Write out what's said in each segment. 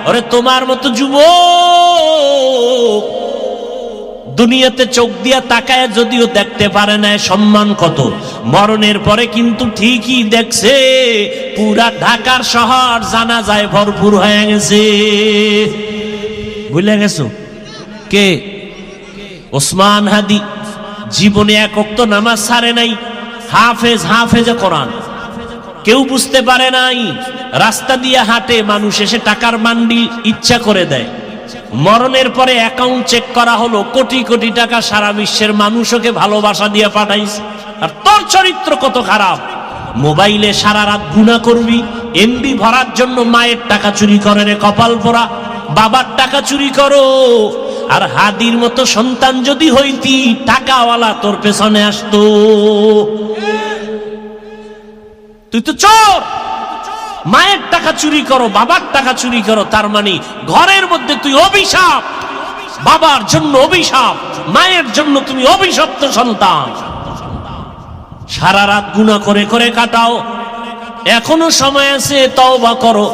ওরে তোমার মতো যুবক দুনিয়াতে চোখ দিয়া তাকায় যদিও দেখতে পারে না সম্মান কত, মরণের পরে কিন্তু ঠিকই দেখছে পুরা ঢাকার শহর জানাজায় ভরপুর হয়ে গেছে। ভুলে গেছো কে? ওসমান হাদি জীবনে এক ওয়াক্ত নামাজ ছাড়ে নাই, হাফেজে কোরআন, কেউ বুঝতে পারে নাই। রাস্তা দিয়ে হাঁটে, মানুষ এসে টাকার বান্ডিল ইচ্ছা করে দেয়। মরণের পরে অ্যাকাউন্ট চেক করা হলো, কোটি কোটি টাকা সারা বিশ্বের মানুষকে ভালোবাসা দিয়ে পাঠাইছে। আর তোর চরিত্র কত খারাপ, মোবাইলে সারা রাত গুনাহ করবি, এমবি ভরার জন্য মায়ের টাকা চুরি করে রে কপাল পোড়া, বাবার টাকা চুরি করো। আর হাদির মতো সন্তান যদি হইতি টাকাওয়ালা তোর পেছনে আসতো। তুই তো চোর, মায়ের টাকা চুরি করো, বাবার টাকা চুরি করো, তার মানে ঘরের মধ্যে তুই অভিশাপ, বাবার জন্য অভিশাপ, মায়ের জন্য তুমি অভিশপ্ত সন্তান। সারা রাত গুনাহ করে করে কাটাও, এখনো সময় আছে, তওবা করো।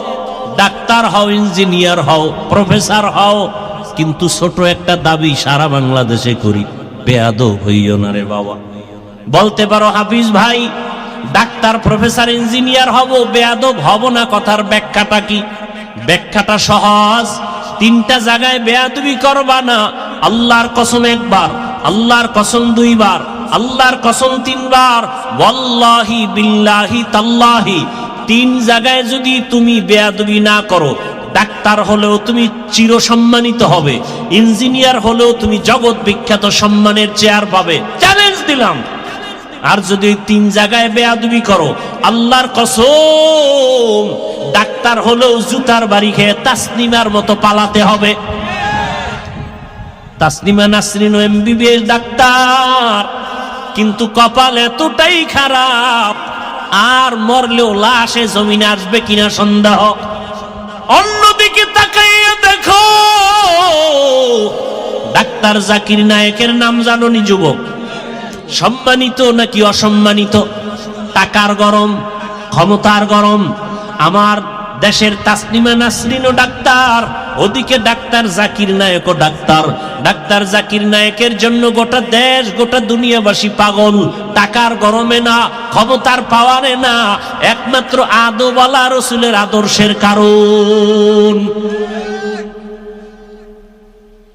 ডাক্তার হও, ইঞ্জিনিয়ার হও, প্রফেসর হও, কিন্তু ছোট একটা দাবি সারা বাংলাদেশে করি, বেয়াদব হইও না রে বাবা। বলতে পারো হাফিজ ভাই ডাক্তার প্রফেসর ইঞ্জিনিয়ার হব, বেয়াদব হব না, কথার ব্যাখ্যাটা কি? ব্যাখ্যাটা সহজ, তিনটা জায়গায় বেয়াদবি করবা না। আল্লাহর কসম একবার, আল্লাহর কসম দুইবার, আল্লাহর কসম তিনবার, ওয়াল্লাহি বিল্লাহি তাল্লাহি, তিন জায়গায় যদি তুমি বেয়াদবি না করো, ডাক্তার হলেও তুমি চির সম্মানিত হবে, ইঞ্জিনিয়ার হলেও তুমি জগৎ বিখ্যাত সম্মানের চেয়ার পাবে, চ্যালেঞ্জ দিলাম। আর যদি তিন জায়গায় বেয়াদবি করো, আল্লাহর কসম ডাক্তার হলেও জুতার বাড়ি খেয়ে তাসনিমার মতো পালাতে হবে। তাসনিমা নাসরিন এমবিবিএস ডাক্তার, কিন্তু কপাল এতটাই খারাপ, আর মরলেও লাশে জমিনে আসবে কিনা সন্দেহ। অন্যদিকে তাকাইয়া দেখো, ডাক্তার জাকির নায়েকের নাম জানোনি যুবক? সম্মানিত নাকি অসম্মানিত? টাকার গরম, ক্ষমতার গরম। আমার দেশের তাসনিমা নাসরিনও ডাক্তার, ওদিকে ডাক্তার জাকির নায়েকও ডাক্তার। ডাক্তার জাকির নায়েকের জন্য গোটা দেশ, গোটা দুনিয়াবাসী পাগল। টাকার গরমে না, ক্ষমতার পাওয়ারে না, একমাত্র আদওয়ালা রাসূলের আদর্শের কারণ।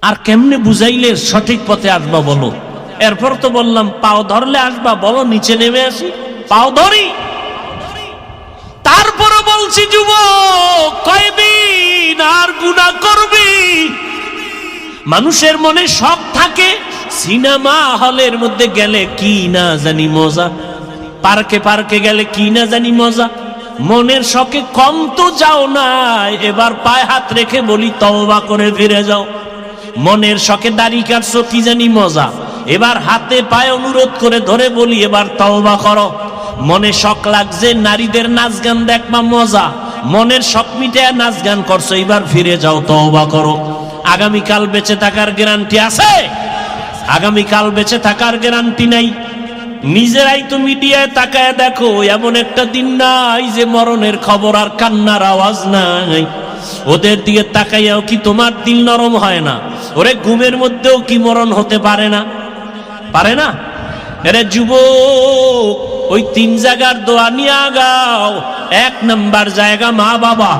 আর কেমনে বুঝাইলে সঠিক পথে আসবা বলো? এরপর তো বললাম পাও ধরলে আসবা, বলো নিচে নেমে আসি, পাও ধরি। তারপরে বলছি যুবক, কয়দিন আর গুনাহ করবি? মানুষের মনে শখ থাকে, সিনেমা হলের মধ্যে গেলে কি না জানি মজা, পার্কে পার্কে গেলে কি না জানি মজা। মনের শখে কম তো যাও না, এবার পায়ে হাত রেখে বলি তওবা করে ফিরে যাও। মনের শখে দাড়ি কাটছো, কি জানি মজা, এবার হাতে পায়ে অনুরোধ করে ধরে বলি এবার তওবা করো। মনে শখ লাগছে নারীদের নাচ গান দেখবা, মজা, মনের শখ মিটায় নাচ গান করছো, এবার ফিরে যাও, তওবা করো। আগামীকাল বেঁচে থাকার গ্যারান্টি আছে? আগামীকাল বেঁচে থাকার গ্যারান্টি নাই। নিজেরাই তো মিডিয়ায় তাকায় দেখো, এমন একটা দিন নাই যে মরণের খবর আর কান্নার আওয়াজ নাই। ওদের দিকে তাকাইয়াও কি তোমার দিল নরম হয় না? ওরে ঘুমের মধ্যেও কি মরণ হতে পারে না? পারে না? এরে যুবক, ওই তিন জায়গার দোয়া নিয়ে আগাও। এক নাম্বার জায়গা মা বাবা,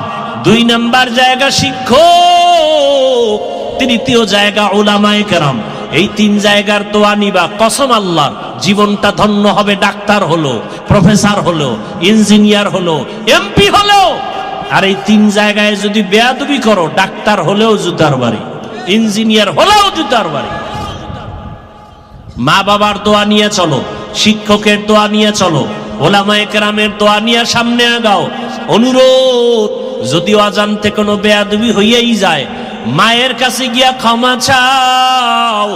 দুই নাম্বার জায়গা শিক্ষক, তৃতীয় জায়গা উলামায়ে কেরাম। এই তিন জায়গার দোয়া নিবা, কসম আল্লাহর জীবনটা ধন্য হবে। ডাক্তার হলো, প্রফেসর হলো, ইঞ্জিনিয়ার হলো, এমপি হলো। আর এই তিন জায়গায় যদি বেয়াদবি করো, ডাক্তার হলেও জুতার বাড়ি, ইঞ্জিনিয়ার হলেও জুতার বাড়ি। মা বাবার দোয়া নিয়ে চলো, শিক্ষকের দোয়া নিয়ে চলো, ওলামায়ে কেরামের দোয়া নিয়ে সামনে আগাও। অনুরোধ, যদি অজান্তে কোনো বেয়াদবি হইয়াই যায়, মায়ের কাছে গিয়া ক্ষমা চাও,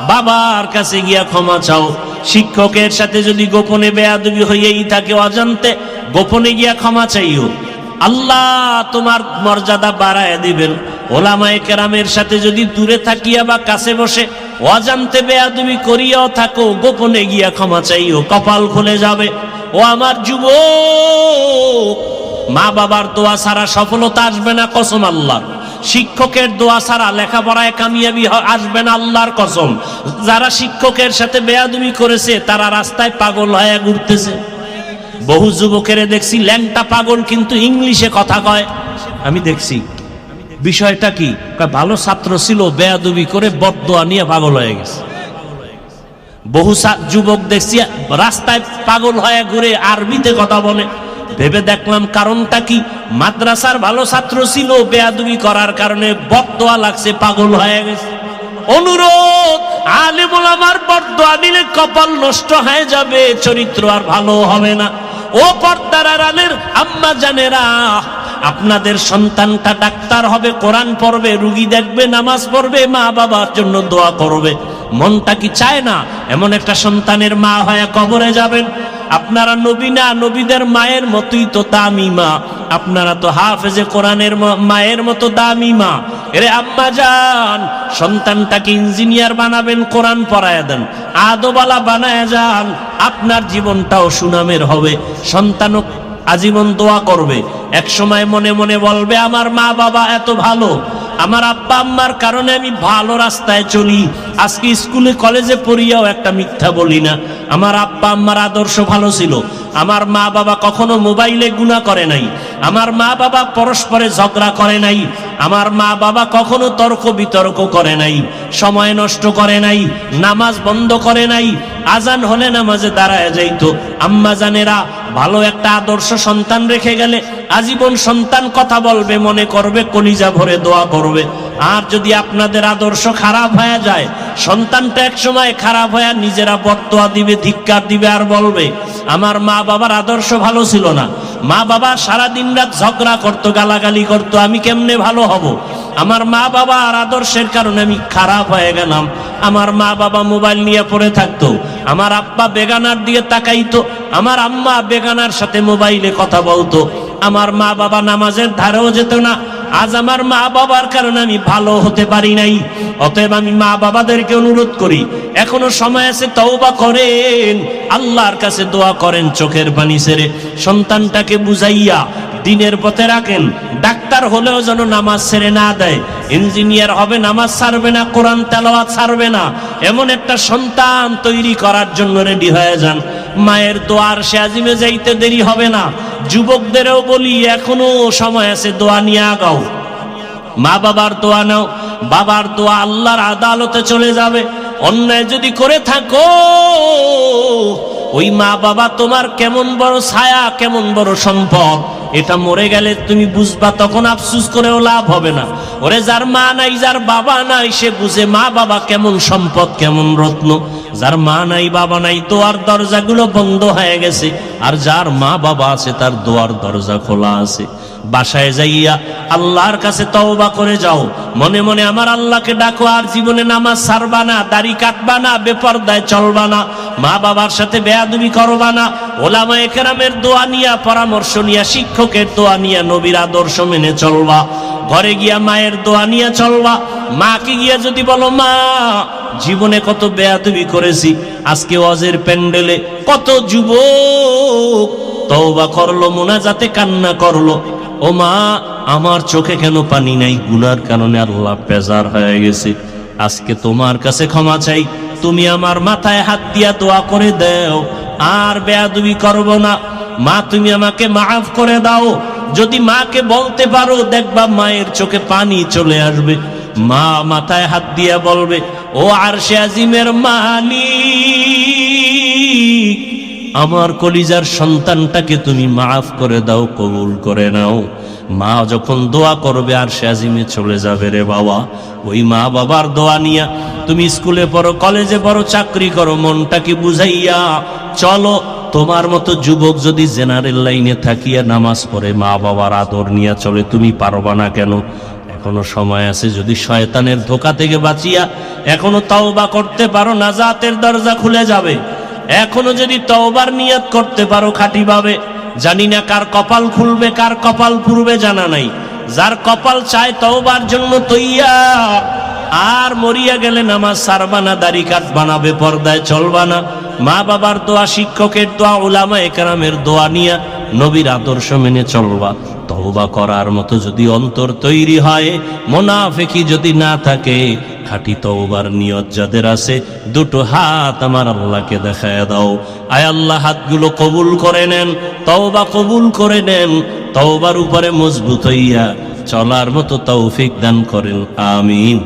বাবার কাছে গিয়া ক্ষমা চাও। শিক্ষকের সাথে যদি গোপনে বেয়াদবি হইয়াই থাকে, অজান্তে গোপনে গিয়া ক্ষমা চাইও, আল্লাহ তোমার মর্যাদা বাড়ায় দিবেন। ওলামায়ে কেরামের সাথে যদি দূরে থাকিয়া বা কাছে বসে অজান্তে বেয়াদবি করিয়াও থাকো, গোপনে গিয়া ক্ষমা চাইও, কপাল খুলে যাবে। ও আমার যুবক, মা বাবার দোয়া ছাড়া সফলতা আসবে না, কসম আল্লাহ। শিক্ষকের দোয়া ছাড়া লেখাপড়ায় কামিয়াবি আসবে না আল্লাহর কসম। যারা শিক্ষকের সাথে বেয়াদবি করেছে তারা রাস্তায় পাগল হয়ে ঘুরতেছে। বহু যুবকের দেখছি ল্যাংটা পাগল কিন্তু ইংলিশে কথা কয়। আমি দেখছি বিষয়টা কি, ভালো ছাত্র ছিল বেয়াদবি করে বদদোয়া নিয়ে পাগল হয়ে গেছে। বহু যুবক দেখছি রাস্তায় পাগল হয়ে ঘুরে আরবিতে কথা বলে। ভেবে দেখলাম কারণটা কি, মাদ্রাসার ভালো ছাত্র ছিল, বেয়াদবি করার কারণে বদদোয়া লাগছে, পাগল হয়ে গেছে। অনুরোধ, আলেম ওলামার বদদোয়া দিলে কপাল নষ্ট হয়ে যাবে, চরিত্র আর ভালো হবে না। ও পর্দার আড়ালের আম্মা জানেরা, আপনাদের সন্তানটা ডাক্তার হবে, কোরআন পড়বে, রুগী দেখবে, নামাজ পড়বে, মা বাবার জন্য দোয়া করবে। মনটা কি চায় না এমন একটা সন্তানের মা হয়ে কবরে যাবেন? আপনারা নবী না, নবীদের মায়ের মতোই তো দামি মা। আপনারা তো হাফেজে কোরআনের মায়ের মতো দামি মা। এরে আম্মা জান, সন্তানটাকে ইঞ্জিনিয়ার বানাবেন, কোরআন পড়ায় দেন, আদবালা বানায় যান, আপনার জীবনটাও সুনামের হবে। সন্তানও আজীবন দোয়া করবে, এক সময় মনে মনে বলবে আমার মা বাবা এত ভালো, আমার আব্বা আম্মার কারণে আমি ভালো রাস্তায় চলি। আজকে স্কুলে কলেজে পড়িয়াও একটা মিথ্যা বলি না। আমার আব্বা আম্মার আদর্শ ভালো ছিল। আমার মা বাবা কখনো মোবাইলে গুনাহ করে নাই। আমার মা বাবা পরস্পরে ঝগড়া করে নাই। আমার মা বাবা কখনো তর্ক বিতর্ক করে নাই, সময় নষ্ট করে নাই, নামাজ বন্ধ করে নাই, আজান হলে নামাজে দাঁড়ায় যাইতো। আম্মা জানেরা, ভালো একটা আদর্শ সন্তান রেখে গেলে আজীবন সন্তান কথা বলবে, মনে করবে, কলিজা ভরে দোয়া করবে। আর যদি আপনাদের আদর্শ খারাপ হয়ে যায়, সন্তানটা এক সময় খারাপ হয়ে নিজেরা বদদোয়া দিবে, ধিক্কার দিবে, আর বলবে আমার মা বাবার আদর্শ ভালো ছিল না। মা বাবা সারা দিন রাত ঝগড়া করতো, গালাগালি করতো, আমি কেমনে ভালো হব? আমার মা বাবার আদর্শের কারণে আমি খারাপ হয়ে গেলাম। আমার মা বাবা মোবাইল নিয়ে পড়ে থাকতো, আমার আব্বা বেগানার দিকে তাকাইতো, আমার আম্মা বেগানার সাথে মোবাইলে কথা বলতো, আমার মা বাবা নামাজের ধারেও যেত না। আজ আমার মা বাবার কারণে আমি ভালো হতে পারি নাই। অতএব আমি মা বাবাদেরকে অনুরোধ করি, এখনো সময় আছে, তওবা করেন, আল্লাহর কাছে দোয়া করেন, চোখের পানি ছেড়ে সন্তানটাকে বুঝাইয়া দিনের পথে রাখেন। ডাক্তার হলেও যেন নামাজ ছেড়ে না দেয়, ইঞ্জিনিয়ার হবে নামাজ ছাড়বে না, কোরআন তেলাওয়াত ছাড়বে না, এমন একটা সন্তান তৈরি করার জন্য রেডি হয়ে যান। মায়ের দোয়ার সে আজিমে যাইতে দেরি হবে না। যুবকদেরও বলি, এখনো সময় আছে, দোয়া নিয়ে আগাও। মা বাবার দোয়া নাও, বাবার দোয়া আল্লাহর আদালতে চলে যাবে। অন্যায় যদি করে থাকো, ওই মা বাবা তোমার কেমন বড় ছায়া, কেমন বড় সম্পদ, এটা মরে গেলে তুমি বুঝবা, তখন আফসুস করেও লাভ হবে না। ওরে যার মা নাই, যার বাবা নাই, সে বুঝে মা বাবা কেমন সম্পদ, কেমন রত্ন। যার মা নাই, বাবা নাই, দোয়ার দরজাগুলো বন্ধ হয়ে গেছে। আর যার মা বাবা আছে, তার দোয়ার দরজা খোলা আছে। বাসায় যাইয়া আল্লাহর কাছে তওবা করে যাও, মনে মনে আমার আল্লাহকে ডাকো। আর জীবনে নামাজ ছাড়বা না, দাড়ি কাটবা না, বেপরদায় চলবা না, মা বাবার সাথে বেয়াদবি করবা না, ওলামায়ে কেরামের দোয়া নিয়া, পরামর্শ নিয়া, শিক্ষকের দোয়া নিয়া, নবীর আদর্শ মেনে চলবা। ঘরে গিয়া মায়ের দোয়া নিয়ে চলবা। মাকে গিয়া যদি বলো, মা জীবনে কত বেয়াদবি করেছি, আজকে ওয়াজের প্যান্ডেলে কত যুবক তওবা করলো, মুনাজাতে কান্না করলো, ও মা আমার চোখে কেন পানি নাই? গুনার কারণে আল্লাহ বেজার হয়ে গেছে, আজকে তোমার কাছে ক্ষমা চাই, তুমি আমার মাথায় হাত দিয়া দোয়া করে দাও, আর বেয়াদবি করব না। মা তুমি আমাকে মাফ করে দাও। যদি মাকে বলতে পারো, দেখবা মায়ের চোখে পানি চলে আসবে। মা মাথায় হাত দিয়া বলবে, ও আরশে আজিমের মালিক, আমার কলিজার সন্তানটাকে তুমি মাফ করে দাও, কবুল করে নাও। মা যখন দোয়া করবে, আরশে আজিমে চলে যাবে রে বাবা। ওই মা বাবার দোয়া নিয়া তুমি স্কুলে পড়ো, কলেজে পড়ো, চাকরি করো, মনটাকে বুঝাইয়া চলো। তোমার মতো যুবক যদি জেনারেল লাইনে থাকিয়া নামাজ পড়ে, মা বাবার আদর নিয়ে চলে, তুমি পারবা না কেন? এখনো সময় আছে। যদি শয়তানের ধোঁকা থেকে বাঁচিয়া এখনো তওবা করতে পারো, নাজাতের দরজা খুলে যাবে। এখনো যদি তওবার নিয়ত করতে পারো খাঁটিভাবে, জানি না কার কপাল খুলবে, কার কপাল পুরবে জানা নাই। যার কপাল চায় তওবার জন্য তৈয়ার, আর মরিয়া গেলে নামাজ ছাড়বা না, দাড়ি কাটবা না, বেপরদায় চলবা না। মা বাবার দোয়া, শিক্ষকের দোয়া, উলামায়ে কেরামের দোয়া নিয়া নবীর আদর্শ মেনে চলবা। তওবা করার মতো যদি অন্তর তৈরি হয়, মুনাফিকি যদি না থাকে, খাঁটি তওবার নিয়ত যাদের আছে, দুটো হাত আমার আল্লাহকে দেখায় দাও। আয় আল্লাহ, হাতগুলো কবুল করে নেন, তওবা কবুল করে নেন, তওবার উপরে মজবুত হইয়া চলার মতো তৌফিক দান করেন, আমিন।